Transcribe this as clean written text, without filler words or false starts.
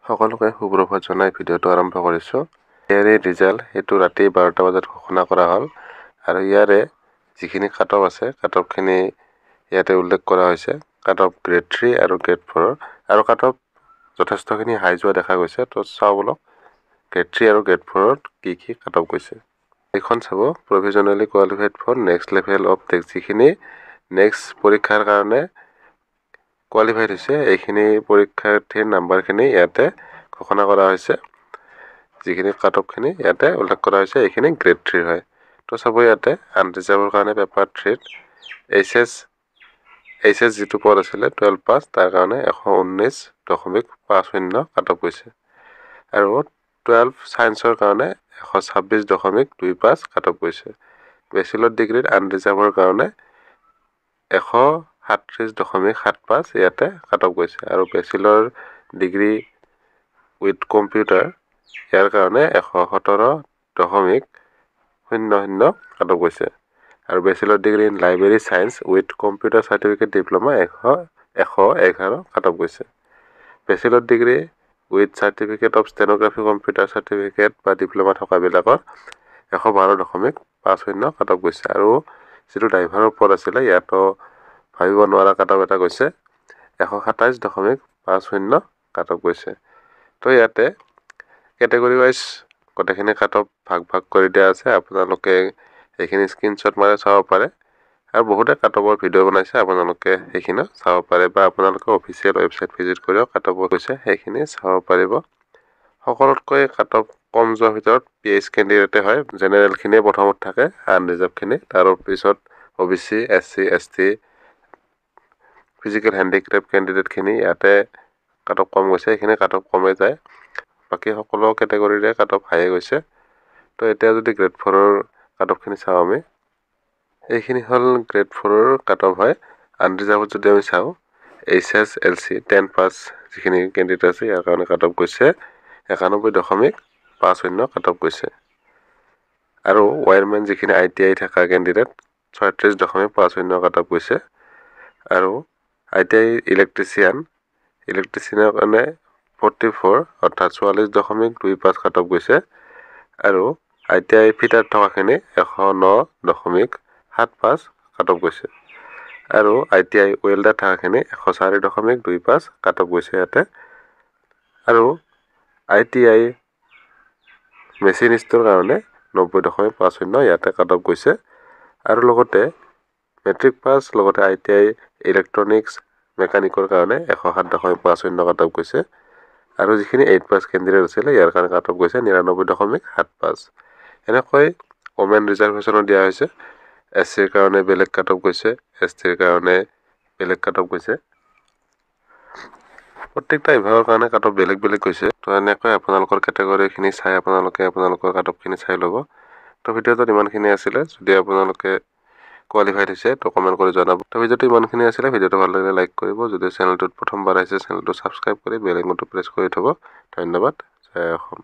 সকলোকে সুপ্ৰভাত জনাই ভিডিঅ'টো আৰম্ভ কৰিছোঁ। ইয়াৰে ৰিজাল্ট সেইটো ৰাতি 12টা বজাত ঘোষণা কৰা হ'ল আৰু ইয়াৰে যিখিনি কাট অফ আছে কাট অফখিনি ইয়াতে উল্লেখ কৰা হৈছে। কাট অফ গ্ৰেড 3 আৰু গ্ৰেড 4 আৰু কাট অফ যথেষ্টখিনি হাই যোৱা দেখা গৈছে। তো চাওঁ বলক গ্ৰেড 3 আৰু গ্ৰেড 4ত কি কাট অফ গৈছে। এইখন চাব provisionally qualified for next level of tests, যিখিনি নেক্সট পৰীক্ষাৰ কাৰণে কোৱালিফাইড হৈছে এইখিনি পৰীক্ষাৰ্থীৰ নাম্বাৰখিনি ইয়াতে ঘোষণা কৰা হৈছে। যিখিনি কাট অফখিনি ইয়াতে উল্লেখ কৰা হৈছে এইখিনি গ্ৰেড 3 হয়। তো চাব ইয়াতে আনৰিজাৰ্ভৰ কাৰণে পেপাৰ 3ত এইচ এছ যিটো পদ আছিলে 12 পাছ, তাৰ কাৰণে 119.50 কাট অফ গৈছে আৰু 12 ছায়েন্সৰ কাৰণে 126.25 কাট অফ গৈছে। বেচিলৰ ডিগ্ৰীত আনৰিজাৰ্ভৰ কাৰণে 137.75 ইয়াতে কাট অফ গৈছে আৰু বেচিলৰ ডিগ্ৰী উইথ কম্পিউটাৰ ইয়াৰ কাৰণে 117.00 কাট অফ গৈছে আৰু bachelor degree in library science with computer certificate diploma 111 cut off গৈছে। Bachelor degree with certificate of stenography computer certificate বা ডিপ্ল'মা থকাবিলাকৰ 112.50 কাট অফ গৈছে আৰু যিটো ড্ৰাইভাৰৰ পদ আছিলে ইয়াতো ভাবিব নোৱাৰা কাট অফ এটা গৈছে, 127.50 কাট অফ গৈছে। তো ইয়াতে কেটেগৰী ৱাইজ গোটেইখিনি কাট অফ ভাগ কৰি দিয়া আছে। আপোনালোকে এইখিনি স্ক্ৰীনশ্বট মাৰি চাব পাৰে আৰু বহুতে কাট অফৰ ভিডিঅ' বনাইছে, আপোনালোকে সেইখিনি চাব পাৰে বা আপোনালোকে অফিচিয়েল ৱেবছাইট ভিজিট কৰিও কাট অফ গৈছে সেইখিনি চাব পাৰিব। সকলোতকৈ কাট অফ কম যোৱাৰ ভিতৰত PH কেণ্ডিডেটে হয়। জেনেৰেলখিনিয়ে প্ৰথমত থাকে, আনৰিজাৰ্ভখিনি, তাৰ পিছত OBC, SC, ST, ফিজিকেল হেণ্ডিক্ৰেফ্ট কেণ্ডিডেটখিনি ইয়াতে কাট অফ কম গৈছে, এইখিনি কাট অফ কমে যায়। বাকী সকলো কেটেগৰীৰে কাট অফ হাইয়ে গৈছে। তো এতিয়া যদি গ্ৰেড 4ৰ কাট অফখিনি চাওঁ আমি, এইখিনি হ'ল গ্ৰেড 4ৰ কাট অফ হয়। আনৰিজাৰ্ভত যদি আমি চাওঁ HS, LC 10 পাছ যিখিনি কেণ্ডিডেট আছে ইয়াৰ কাৰণে কাট অফ গৈছে 91.50 কাট অফ গৈছে আৰু ৱায়াৰমেন যিখিনি ITI থকা কেণ্ডিডেট 36.50 কাট অফ গৈছে আৰু ITI ইলেক্ট্ৰিচিয়ানৰ কাৰণে 44 অৰ্থাৎ 44.25 কাট অফ গৈছে আৰু ITI ফিটাৰ থকাখিনি 109.75 কাট অফ গৈছে আৰু ITI ৱেল্ডাৰ থকাখিনি 104.25 কাট অফ গৈছে ইয়াতে আৰু ITI মেচিনিষ্টৰ কাৰণে 90.50 ইয়াতে কাট অফ গৈছে আৰু লগতে মেট্ৰিক পাছ লগতে ITI ইলেক্ট্ৰনিক্স মেকানিকৰ কাৰণে 107.50 কাট অফ গৈছে আৰু যিখিনি 8 পাছ কেণ্ডিডেট আছিলে ইয়াৰ কাৰণে কাট অফ গৈছে 99.75। এনেকৈ ওমেন ৰিজাৰ্ভেশ্যনো দিয়া হৈছে। SCৰ কাৰণে বেলেগ কাট অফ গৈছে, STৰ কাৰণে বেলেগ কাট অফ গৈছে। প্ৰত্যেকটা বিভাগৰ কাৰণে কাট অফ বেলেগ গৈছে। তো এনেকৈ আপোনালোকৰ কেটেগৰীখিনি চাই আপোনালোকৰ কাট অফখিনি চাই ল'ব। তো ভিডিঅ'টোত ইমানখিনি আছিলে। যদি আপোনালোকে কোৱালিফাইড হৈছে তো কমেণ্ট কৰি জনাব। তো ভিডিঅ'টো ইমানখিনি আছিলে। ভিডিঅ'টো ভাল লাগিলে লাইক কৰিব। যদি চেনেলটোত প্ৰথমবাৰ আহিছে চেনেলটো ছাবস্ক্ৰাইব কৰি বেল আইকনটো প্ৰেছ কৰি থ'ব। ধন্যবাদ। জয় অসম।